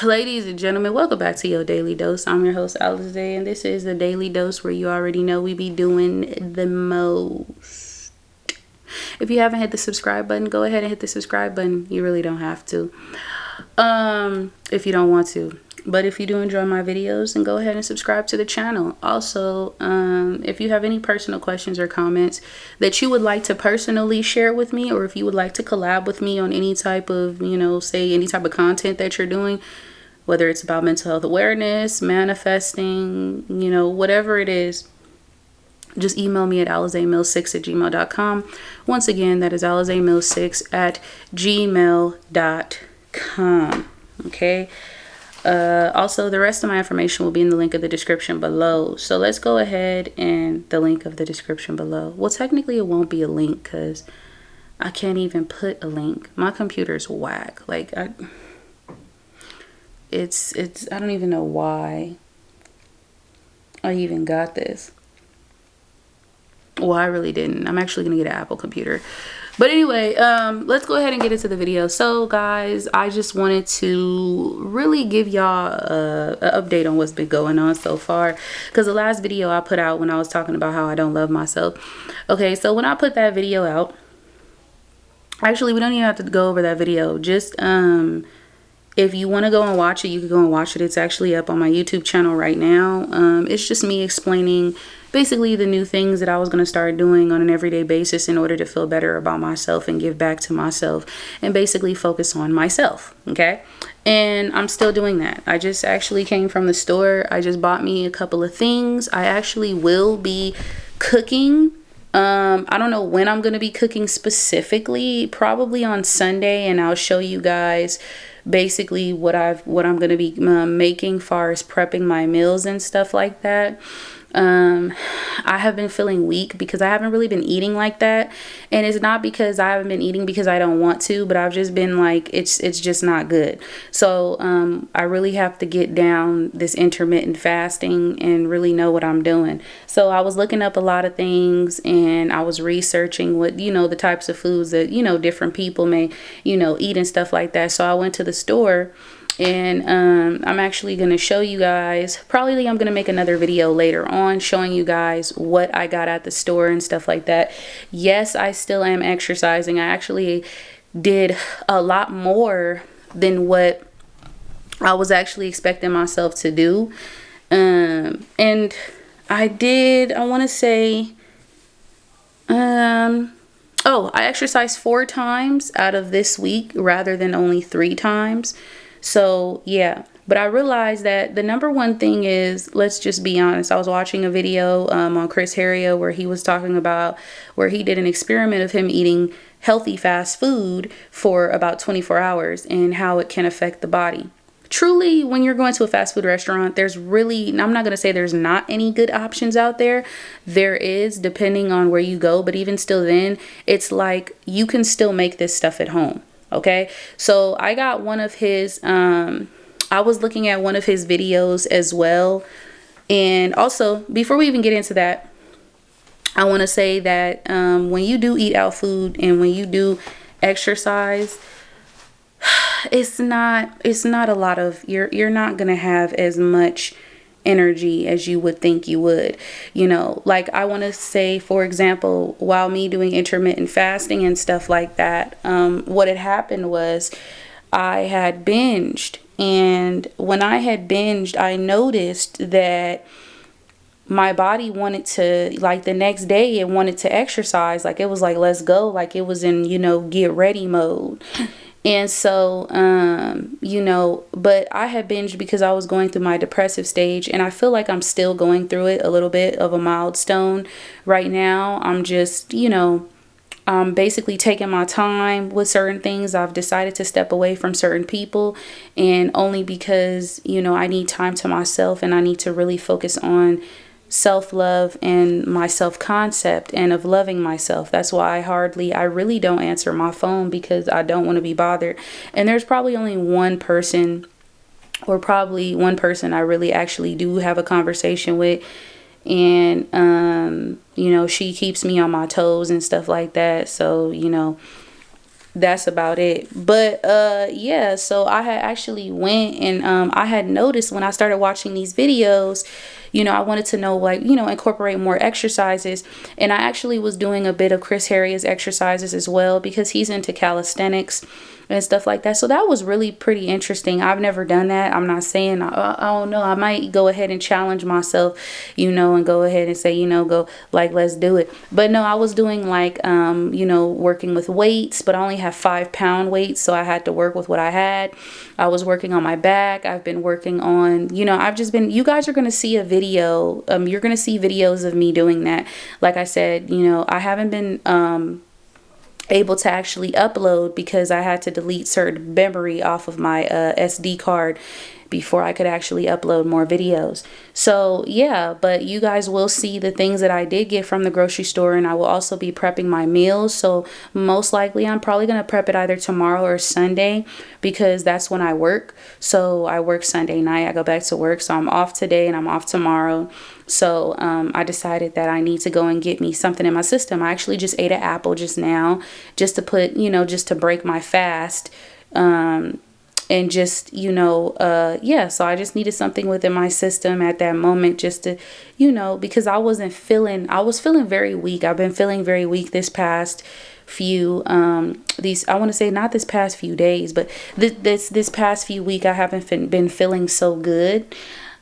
Ladies and gentlemen, welcome back to your Daily Dose. I'm your host, Alize, and this is the Daily Dose where you already know we be doing the most. If you haven't hit the subscribe button, go ahead and hit the subscribe button. You really don't have to, if you don't want to. But if you do enjoy my videos, then go ahead and subscribe to the channel. Also, if you have any personal questions or comments that you would like to personally share with me, or if you would like to collab with me on any type of, say any type of content that you're doing, whether it's about mental health awareness, manifesting, whatever it is, just email me at alizemills6@gmail.com. Once again, that is alizemills6@gmail.com. Okay. Also, the rest of my information will be in the link of the description below. So let's go ahead and the link of the description below. Well, technically it won't be a link because I can't even put a link. My computer's whack. Like it's I don't even know why I even got this. Well, I really didn't. I'm actually gonna get an Apple computer. But anyway, let's go ahead and get into the video. So guys, I just wanted to really give y'all an update on what's been going on so far, because the last video I put out when I was talking about how I don't love myself. Okay, so when I put that video out, actually we don't even have to go over that video. Just if you want to go and watch it, you can go and watch it. It's actually up on my YouTube channel right now. It's just me explaining basically the new things that I was going to start doing on an everyday basis in order to feel better about myself and give back to myself and basically focus on myself. Okay. And I'm still doing that. I just actually came from the store. I just bought me a couple of things. I actually will be cooking. I don't know when I'm going to be cooking specifically, probably on Sunday, and I'll show you guys basically what I'm going to be making far as prepping my meals and stuff like that. I have been feeling weak because I haven't really been eating like that, and it's not because I haven't been eating because I don't want to, but I've just been like, it's just not good. So I really have to get down this intermittent fasting and really know what I'm doing. So I was looking up a lot of things, and I was researching what, the types of foods that, different people may, eat and stuff like that. So I went to the store. And I'm actually going to show you guys, probably I'm going to make another video later on showing you guys what I got at the store and stuff like that. Yes, I still am exercising. I actually did a lot more than what I was actually expecting myself to do. And I want to say, I exercised 4 times out of this week rather than only 3 times. So yeah, but I realized that the number one thing is, let's just be honest. I was watching a video on Chris Heria where he was talking about where he did an experiment of him eating healthy fast food for about 24 hours and how it can affect the body. Truly, when you're going to a fast food restaurant, there's really, I'm not going to say there's not any good options out there. There is, depending on where you go. But even still then, it's like you can still make this stuff at home. Okay, so I got one of his, I was looking at one of his videos as well. And also, before we even get into that, I want to say that when you do eat out food and when you do exercise, it's not a lot of, you're not going to have as much energy as you would think you would. Like I want to say, for example, while me doing intermittent fasting and stuff like that, what had happened was I had binged, and when I had binged, I noticed that my body wanted to, like the next day, it wanted to exercise. Like it was like, let's go. Like it was in, get ready mode. And so, but I had binged because I was going through my depressive stage, and I feel like I'm still going through it, a little bit of a milestone right now. I'm just, I'm basically taking my time with certain things. I've decided to step away from certain people, and only because, I need time to myself, and I need to really focus on self-love and my self-concept and of loving myself. That's why I really don't answer my phone, because I don't want to be bothered. And there's probably only one person I really actually do have a conversation with, and she keeps me on my toes and stuff like that. So that's about it. But yeah, so I had actually went and I had noticed when I started watching these videos, I wanted to know, like, incorporate more exercises. And I actually was doing a bit of Chris Harriet's exercises as well, because he's into calisthenics and stuff like that. So that was really pretty interesting. I've never done that. I'm not saying, I don't know, I might go ahead and challenge myself, and go ahead and say, go, like, let's do it. But no, I was doing like, working with weights, but I only have 5-pound weights. So I had to work with what I had. I was working on my back. I've been working on, I've just been, you guys are going to see a video. You're going to see videos of me doing that. Like I said, I haven't been, able to actually upload because I had to delete certain memory off of my SD card before I could actually upload more videos. So yeah, but you guys will see the things that I did get from the grocery store, and I will also be prepping my meals. So most likely I'm probably going to prep it either tomorrow or Sunday, because that's when I work. So I work Sunday night, I go back to work. So I'm off today and I'm off tomorrow. So I decided that I need to go and get me something in my system. I actually just ate an apple just now, just to put, just to break my fast. And just, yeah, so I just needed something within my system at that moment, just to, because I was feeling very weak. I've been feeling very weak this past few, I want to say not this past few days, but this past few week, I haven't been feeling so good.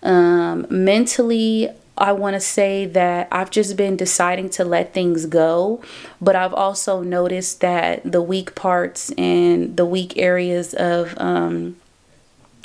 Mentally, I want to say that I've just been deciding to let things go, but I've also noticed that the weak parts and the weak areas of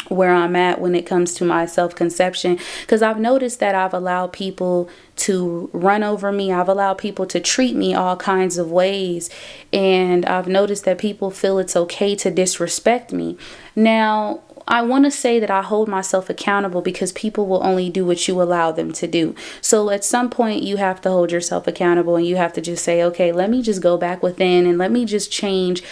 where I'm at when it comes to my self-conception, because I've noticed that I've allowed people to run over me. I've allowed people to treat me all kinds of ways, and I've noticed that people feel it's okay to disrespect me. Now, I want to say that I hold myself accountable, because people will only do what you allow them to do. So at some point you have to hold yourself accountable, and you have to just say, okay, let me just go back within and let me just change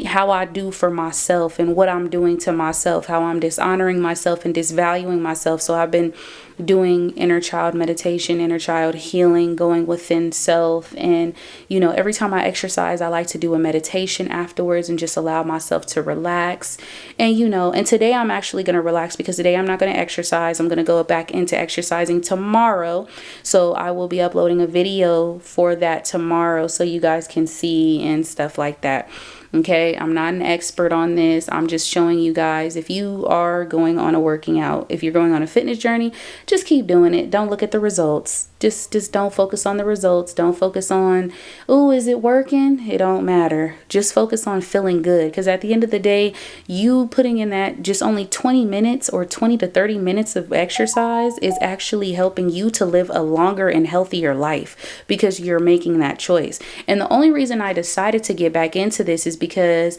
how I do for myself and what I'm doing to myself, how I'm dishonoring myself and disvaluing myself. So I've been doing inner child meditation, inner child healing, going within self. And, every time I exercise, I like to do a meditation afterwards and just allow myself to relax. And, and today I'm actually going to relax, because today I'm not going to exercise. I'm going to go back into exercising tomorrow. So I will be uploading a video for that tomorrow, so you guys can see and stuff like that. Okay, I'm not an expert on this. I'm just showing you guys, if you are going on a working out, if you're going on a fitness journey, just keep doing it. Don't look at the results. Just don't focus on the results. Don't focus on, oh, is it working? It don't matter. Just focus on feeling good, because at the end of the day, you putting in that just only 20 minutes or 20 to 30 minutes of exercise is actually helping you to live a longer and healthier life, because you're making that choice. And the only reason I decided to get back into this is because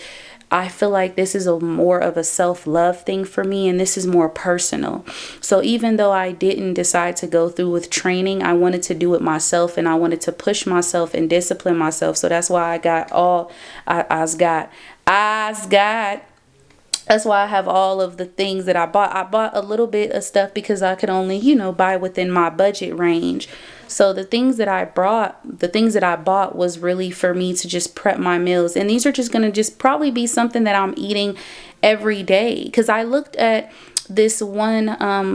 I feel like this is more of a self-love thing for me, and this is more personal. So even though I didn't decide to go through with training, I wanted to do it myself, and I wanted to push myself and discipline myself. So that's why I got that's why I have all of the things that I bought. I bought a little bit of stuff because I could only, buy within my budget range. So the things that I bought was really for me to just prep my meals. And these are just going to just probably be something that I'm eating every day. Because I looked at this one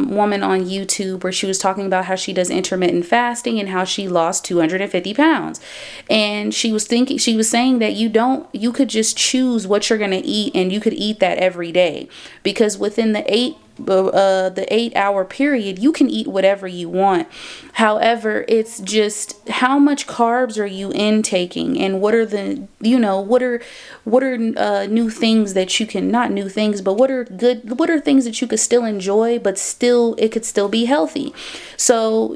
woman on YouTube where she was talking about how she does intermittent fasting and how she lost 250 pounds. And she was saying that you could just choose what you're going to eat, and you could eat that every day, because within the 8-hour period, you can eat whatever you want. However, it's just how much carbs are you intaking, and what are the, what are new things that you can, not new things, but what are things that you could still enjoy, but it could still be healthy. So,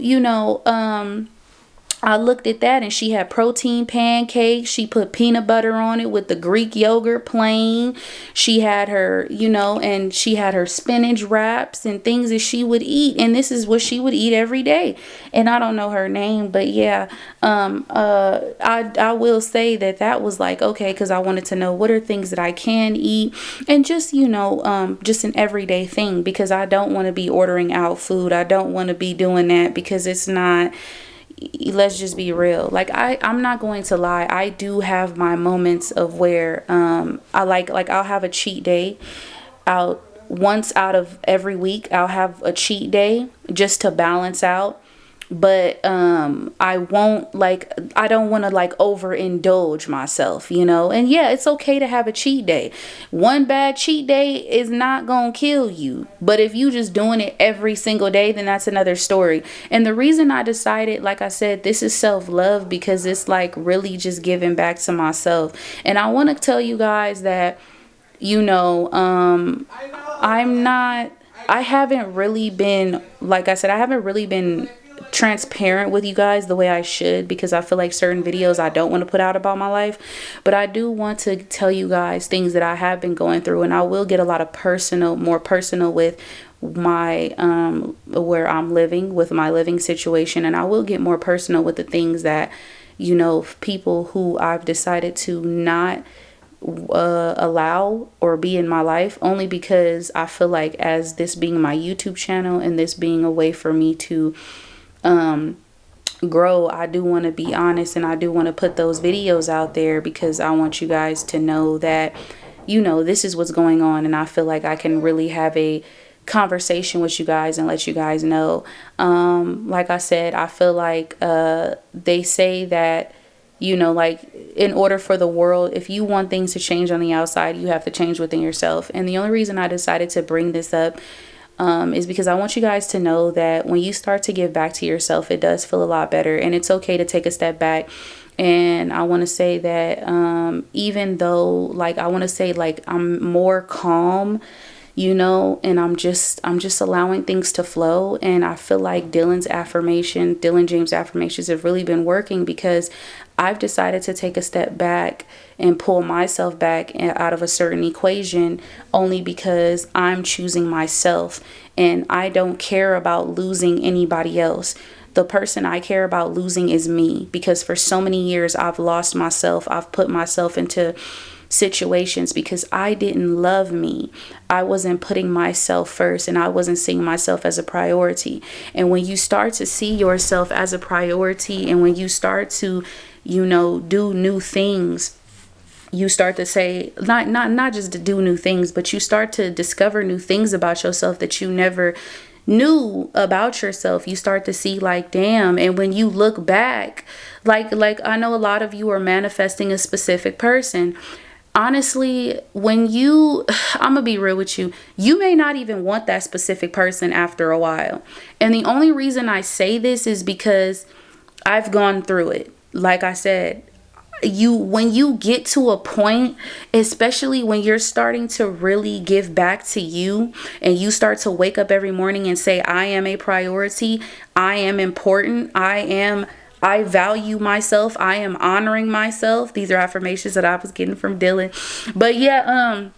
I looked at that, and she had protein pancakes. She put peanut butter on it with the Greek yogurt plain. She had her, and she had her spinach wraps and things that she would eat. And this is what she would eat every day. And I don't know her name, but yeah, I will say that was like, okay, because I wanted to know what are things that I can eat, and just, just an everyday thing, because I don't want to be ordering out food. I don't want to be doing that, because it's not, let's just be real. Like I'm not going to lie. I do have my moments of where I like I'll have a cheat day. I'll once out of every week I'll have a cheat day just to balance out. But I won't like, I don't want to like overindulge myself, you know. And yeah, it's okay to have a cheat day. One bad cheat day is not gonna kill you, but if you just doing it every single day, then that's another story. And the reason I decided, like I said, this is self-love, because it's like really just giving back to myself. And I want to tell you guys that, you know, I haven't really been, like I said, I haven't really been transparent with you guys the way I should, because I feel like certain videos I don't want to put out about my life. But I do want to tell you guys things that I have been going through, and I will get a lot of more personal with my where I'm living, with my living situation, and I will get more personal with the things that, you know, people who I've decided to not allow or be in my life, only because I feel like, as this being my YouTube channel and this being a way for me to grow, I do want to be honest, and I do want to put those videos out there, because I want you guys to know that, you know, this is what's going on, and I feel like I can really have a conversation with you guys and let you guys know. Like I said, I feel like they say that, you know, like, in order for the world, if you want things to change on the outside, you have to change within yourself. And the only reason I decided to bring this up is because I want you guys to know that when you start to give back to yourself, it does feel a lot better, and it's okay to take a step back. And I want to say that even though, like, I want to say, like, I'm more calm, you know, and I'm just allowing things to flow. And I feel like Dylan James affirmations have really been working, because I've decided to take a step back and pull myself back out of a certain equation, only because I'm choosing myself, and I don't care about losing anybody else. The person I care about losing is me, because for so many years I've lost myself. I've put myself into situations because I didn't love me. I wasn't putting myself first, and I wasn't seeing myself as a priority. And when you start to see yourself as a priority, and when you start to, you know, do new things, you start to say, not just to do new things, but you start to discover new things about yourself that you never knew about yourself. You start to see, like, damn. And when you look back, like I know a lot of you are manifesting a specific person. Honestly, I'm gonna be real with you, you may not even want that specific person after a while. And the only reason I say this is because I've gone through it. Like I said, when you get to a point, especially when you're starting to really give back to you, and you start to wake up every morning and say, I am a priority, I am important, I value myself, I am honoring myself. These are affirmations that I was getting from Dylan. But yeah,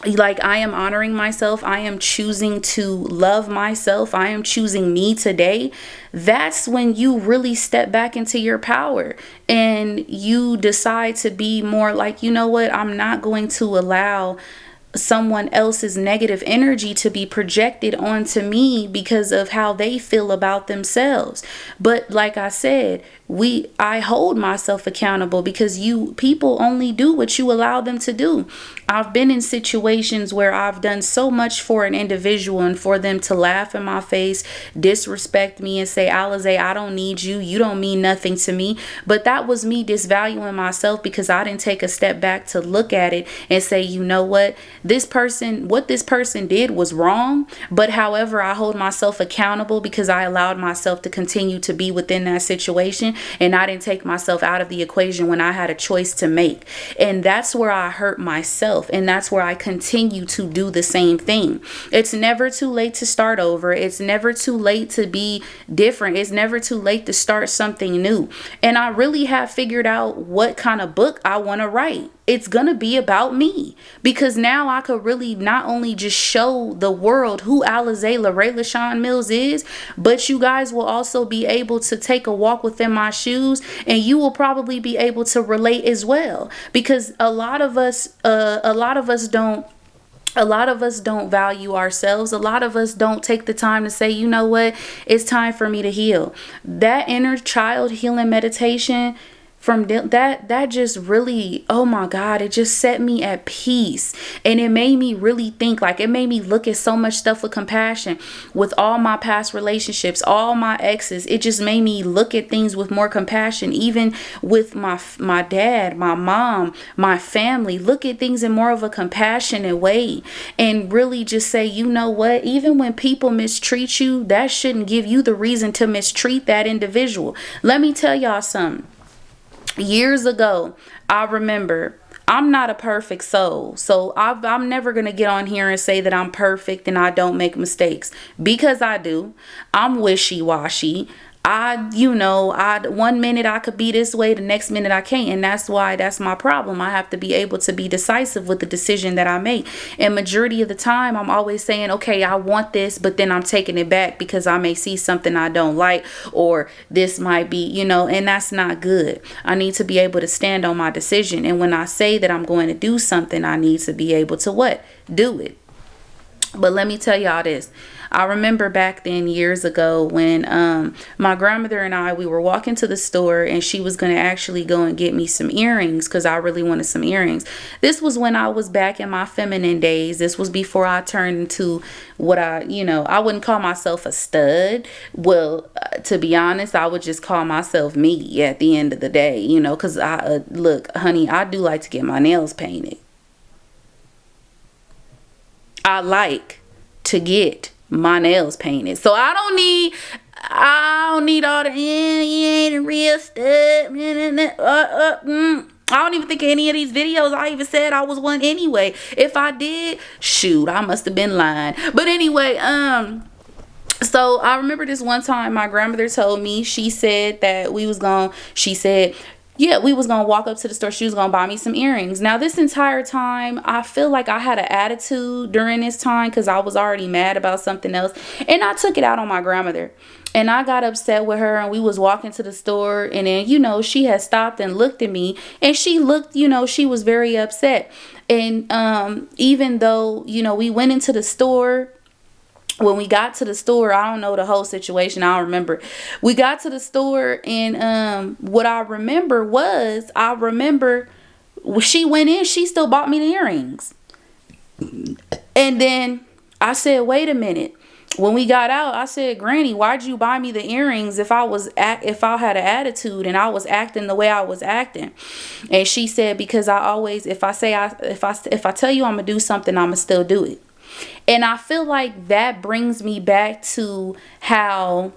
like, I am honoring myself, I am choosing to love myself, I am choosing me today. That's when you really step back into your power, and you decide to be more like, you know what, I'm not going to allow someone else's negative energy to be projected onto me because of how they feel about themselves. But like I said, I hold myself accountable, because people only do what you allow them to do. I've been in situations where I've done so much for an individual, and for them to laugh in my face, disrespect me, and say, Alize, I don't need you, you don't mean nothing to me. But that was me disvaluing myself, because I didn't take a step back to look at it and say, you know what this person did was wrong. But however, I hold myself accountable, because I allowed myself to continue to be within that situation, and I didn't take myself out of the equation when I had a choice to make. And that's where I hurt myself, and that's where I continue to do the same thing. It's never too late to start over. It's never too late to be different. It's never too late to start something new. And I really have figured out what kind of book I want to write. It's gonna be about me, because now I could really not only just show the world who Alize LaShawn Mills is, but you guys will also be able to take a walk within my shoes, and you will probably be able to relate as well, because a lot of us don't A lot of us don't value ourselves. A lot of us don't take the time to say, you know what, it's time for me to heal. That inner child healing meditation, that just really, oh my God, it just set me at peace. And it made me really think, like, it made me look at so much stuff with compassion. With all my past relationships, all my exes, it just made me look at things with more compassion. Even with my dad, my mom, my family, look at things in more of a compassionate way, and really just say, you know what, even when people mistreat you, that shouldn't give you the reason to mistreat that individual. Let me tell y'all something. Years ago, I remember, I'm not a perfect soul. So I'm never going to get on here and say that I'm perfect and I don't make mistakes, because I do. I'm wishy-washy. One minute I could be this way, the next minute I can't. And that's my problem. I have to be able to be decisive with the decision that I make. And majority of the time, I'm always saying, okay, I want this, but then I'm taking it back because I may see something I don't like, or this might be, and that's not good. I need to be able to stand on my decision. And when I say that I'm going to do something, I need to be able to what? Do it. But let me tell y'all this. I remember back then, years ago, when my grandmother and we were walking to the store, and she was going to actually go and get me some earrings because I really wanted some earrings. This was when I was back in my feminine days. This was before I turned into what I wouldn't call myself a stud. Well, to be honest, I would just call myself me at the end of the day, because look, honey, I do like to get my nails painted. I like to get my nails painted. So I don't need all the you ain't a real stud. I don't even think any of these videos I even said I was one anyway. If I did, shoot, I must have been lying. But anyway, so I remember this one time my grandmother told me, she said that we was going to walk up to the store. She was going to buy me some earrings. Now, this entire time, I feel like I had an attitude during this time because I was already mad about something else. And I took it out on my grandmother. And I got upset with her, and we was walking to the store. And then, she had stopped and looked at me. And she looked, she was very upset. And even though, we went into the store, when we got to the store, I don't know the whole situation. I don't remember. We got to the store, and what I remember she went in, she still bought me the earrings. And then I said, wait a minute. When we got out, I said, Granny, why'd you buy me the earrings if I had an attitude and I was acting the way I was acting? And she said, because I always, if I tell you I'm gonna do something, I'm gonna still do it. And I feel like that brings me back to how,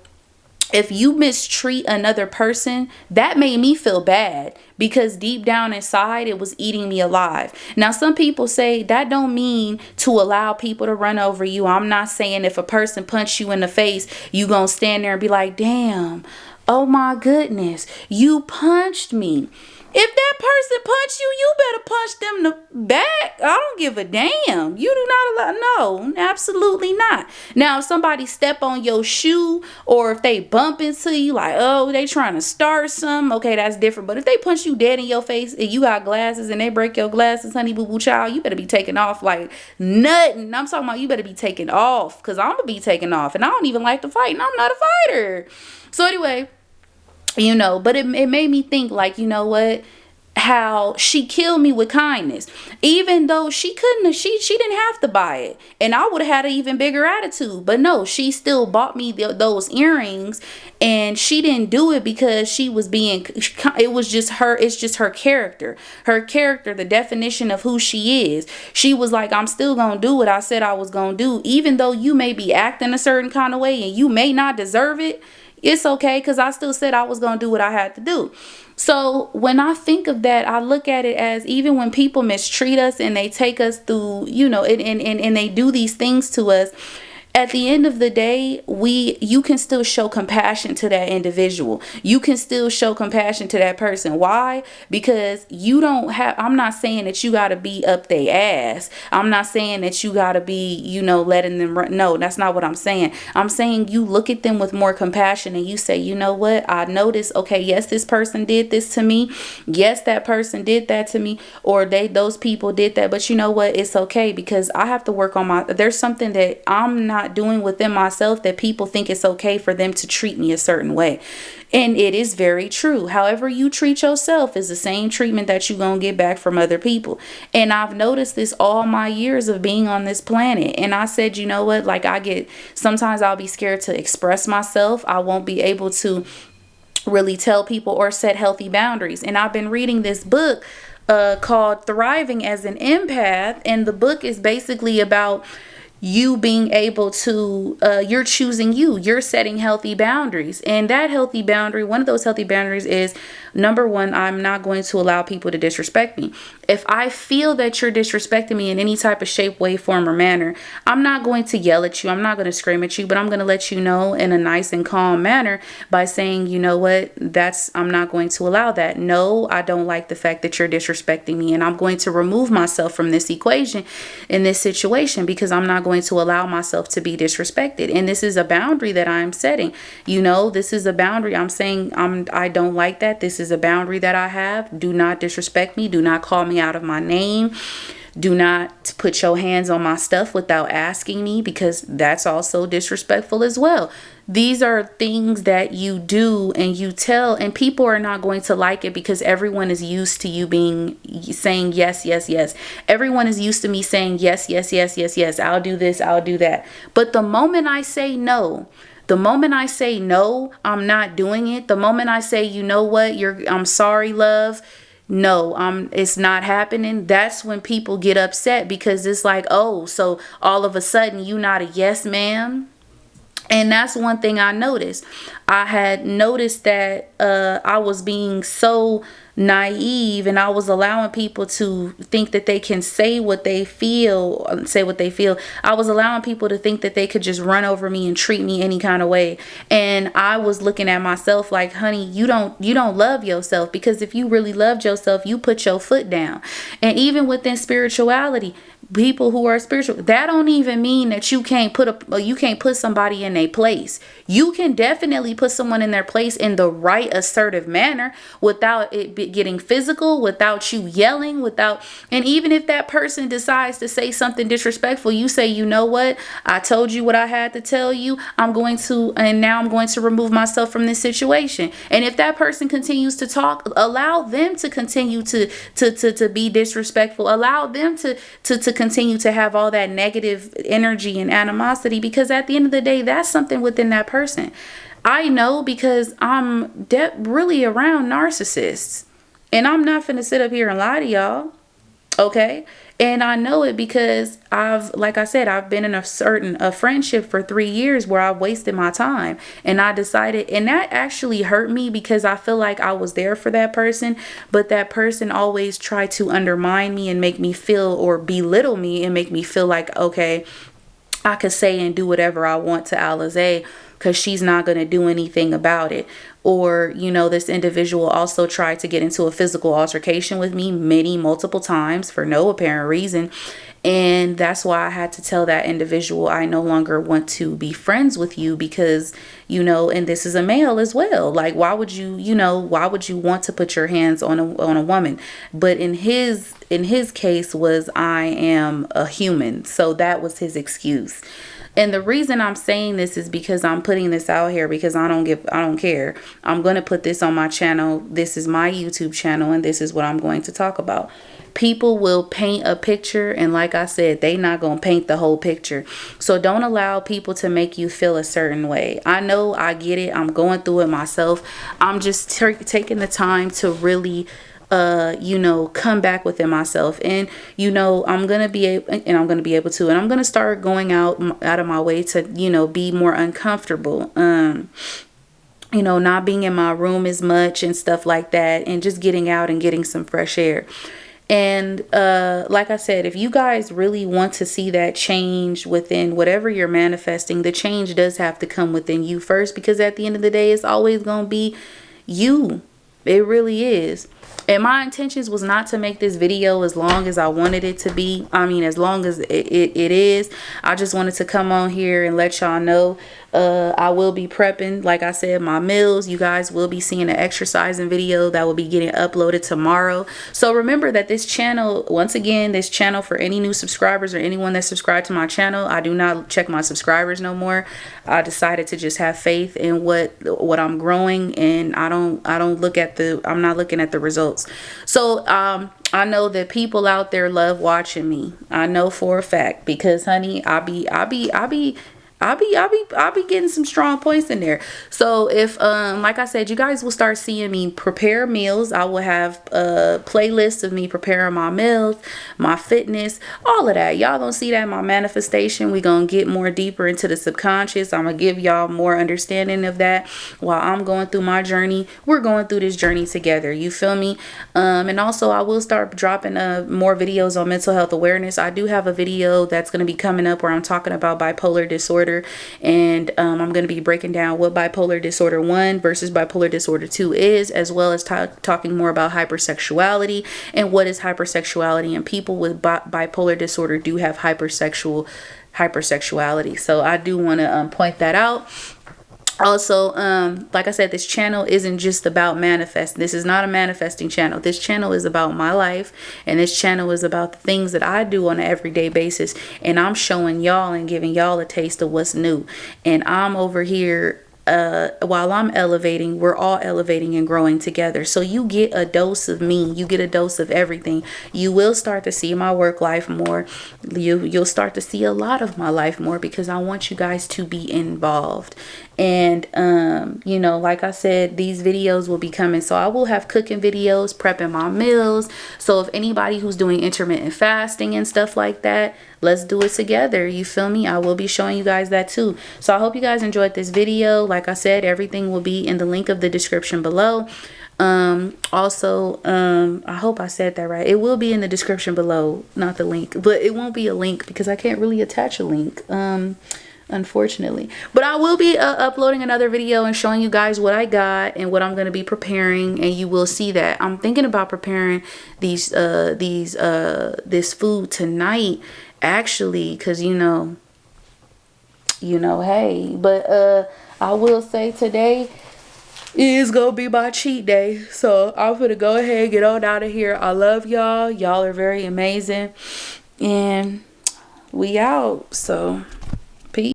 if you mistreat another person, that made me feel bad, because deep down inside, it was eating me alive. Now, some people say that don't mean to allow people to run over you. I'm not saying if a person punch you in the face, you gonna stand there and be like, damn, oh my goodness, you punched me. If that person punched you, you better punch them the back. I don't give a damn. You do not allow. No, absolutely not. Now, if somebody step on your shoe, or if they bump into you, like, oh, they trying to start something, okay, that's different. But if they punch you dead in your face and you got glasses and they break your glasses, honey boo boo child, you better be taking off like nothing. I'm talking about you better be taking off, because I'm going to be taking off. And I don't even like to fight, and I'm not a fighter. So anyway, but it made me think, like, you know what, how she killed me with kindness, even though she didn't have to buy it, and I would have had an even bigger attitude. But no, she still bought me those earrings, and she didn't do it because she was being, it was just her, it's just her character, the definition of who she is. She was like, I'm still gonna do what I said I was gonna do, even though you may be acting a certain kind of way and you may not deserve it. It's okay, because I still said I was going to do what I had to do. So when I think of that, I look at it as, even when people mistreat us and they take us through, and they do these things to us, At the end of the day, you can still show compassion to that individual. You can still show compassion to that person. Why? Because you don't have, I'm not saying that you got to be up their ass. I'm not saying that you got to be, letting them run. No, that's not what I'm saying. I'm saying you look at them with more compassion and you say, you know what? I noticed, okay, yes, this person did this to me. Yes, that person did that to me, or those people did that. But you know what? It's okay, because I have to work on there's something that I'm not doing within myself that people think it's okay for them to treat me a certain way. And it is very true. However you treat yourself is the same treatment that you're going to get back from other people. And I've noticed this all my years of being on this planet. And I said, you know what? Like, sometimes I'll be scared to express myself. I won't be able to really tell people or set healthy boundaries. And I've been reading this book called Thriving as an Empath. And the book is basically about you being able to, you're choosing you're setting healthy boundaries. And that healthy boundary, one of those healthy boundaries is, number one, I'm not going to allow people to disrespect me. If I feel that you're disrespecting me in any type of shape, way, form, or manner, I'm not going to yell at you. I'm not going to scream at you, but I'm going to let you know in a nice and calm manner by saying, you know what, I'm not going to allow that. No, I don't like the fact that you're disrespecting me, and I'm going to remove myself from this equation in this situation, because I'm not going to allow myself to be disrespected. And this is a boundary that I'm setting. This is a boundary. I'm saying I don't like that. This is a boundary that I have. Do not disrespect me. Do not call me out of my name. Do not put your hands on my stuff without asking me, because that's also disrespectful as well. These are things that you do and you tell, and people are not going to like it, because everyone is used to you saying yes, yes, yes. Everyone is used to me saying yes, yes, yes, yes, yes. I'll do this, I'll do that. But the moment I say no, I'm not doing it. The moment I say, you know what, I'm sorry, love. No, it's not happening. That's when people get upset, because it's like, oh, so all of a sudden you not a yes, ma'am. And that's one thing I noticed. I had noticed that I was being so naive, and I was allowing people to think that they can say what they feel. I was allowing people to think that they could just run over me and treat me any kind of way. And I was looking at myself like, honey, you don't love yourself, because if you really loved yourself, you put your foot down. And even within spirituality, people who are spiritual, that don't even mean that you can't put somebody in their place. You can definitely put someone in their place in the right assertive manner, without it getting physical, without you yelling, and even if that person decides to say something disrespectful, you say, you know what, I told you what I had to tell you. And now I'm going to remove myself from this situation. And if that person continues to talk, allow them to continue to be disrespectful. Allow them to continue to have all that negative energy and animosity, because at the end of the day, that's something within that person. I know, because I'm really around narcissists, and I'm not finna sit up here and lie to y'all. Okay. And I know it because like I said, I've been in a friendship for 3 years where I've wasted my time, and I decided, and that actually hurt me, because I feel like I was there for that person, but that person always tried to undermine me and make me feel, or belittle me and make me feel like, okay, I could say and do whatever I want to Alize, because she's not going to do anything about it. Or, this individual also tried to get into a physical altercation with me multiple times for no apparent reason. And that's why I had to tell that individual, I no longer want to be friends with you, because, and this is a male as well. Like, why would you want to put your hands on a woman? But in his case was, I am a human. So that was his excuse. And the reason I'm saying this is because I'm putting this out here, because I don't care. I'm going to put this on my channel. This is my YouTube channel, and this is what I'm going to talk about. People will paint a picture, and like I said, they not going to paint the whole picture. So don't allow people to make you feel a certain way. I know, I get it. I'm going through it myself. I'm just taking the time to really come back within myself, and I'm gonna be able to, and I'm gonna start going out of my way to be more uncomfortable, not being in my room as much and stuff like that, and just getting out and getting some fresh air. And like I said, if you guys really want to see that change within whatever you're manifesting, the change does have to come within you first, because at the end of the day, it's always going to be you. It really is. And my intentions was not to make this video as long as I wanted it to be. I mean, as long as it is. I just wanted to come on here and let y'all know I will be prepping, like I said, my meals. You guys will be seeing an exercising video that will be getting uploaded tomorrow. So remember that this channel, once again, this channel, for any new subscribers or anyone that's subscribed to my channel, I do not check my subscribers no more. I decided to just have faith in what I'm growing, and I'm not looking at the results. So I know that people out there love watching me. I know for a fact, because honey, I be getting some strong points in there. So if like I said, you guys will start seeing me prepare meals. I will have playlists of me preparing my meals, my fitness, all of that. Y'all gonna see that in my manifestation. We gonna get more deeper into the subconscious. I'm gonna give y'all more understanding of that while I'm going through my journey. We're going through this journey together, you feel me? And also I will start dropping more videos on mental health awareness. I do have a video that's gonna be coming up where I'm talking about bipolar disorder, and I'm going to be breaking down what bipolar disorder 1 versus bipolar disorder 2 is, as well as talking more about hypersexuality and what is hypersexuality, and people with bipolar disorder do have hypersexuality. So I do want to point that out. Also, like I said, this channel isn't just about manifest. This is not a manifesting channel. This channel is about my life, and this channel is about the things that I do on an everyday basis, and I'm showing y'all and giving y'all a taste of what's new. And I'm over here, while I'm elevating, we're all elevating and growing together. So you get a dose of me, you get a dose of everything. You will start to see my work life more. You'll start to see a lot of my life more, because I want you guys to be involved. And you know, like I said, these videos will be coming. So I will have cooking videos, prepping my meals. So if anybody who's doing intermittent fasting and stuff like that, let's do it together, you feel me? I will be showing you guys that too. So I hope you guys enjoyed this video. Like I said, everything will be in the link of the description below. Also, I hope I said that right. It will be in the description below, not the link, but it won't be a link because I can't really attach a link, unfortunately. But I will be uploading another video and showing you guys what I got and what I'm going to be preparing, and you will see that. I'm thinking about preparing this food tonight, actually, because you know, hey, but I will say today is gonna be my cheat day, so I'm gonna go ahead and get on out of here. I love y'all. Y'all are very amazing, and we out. So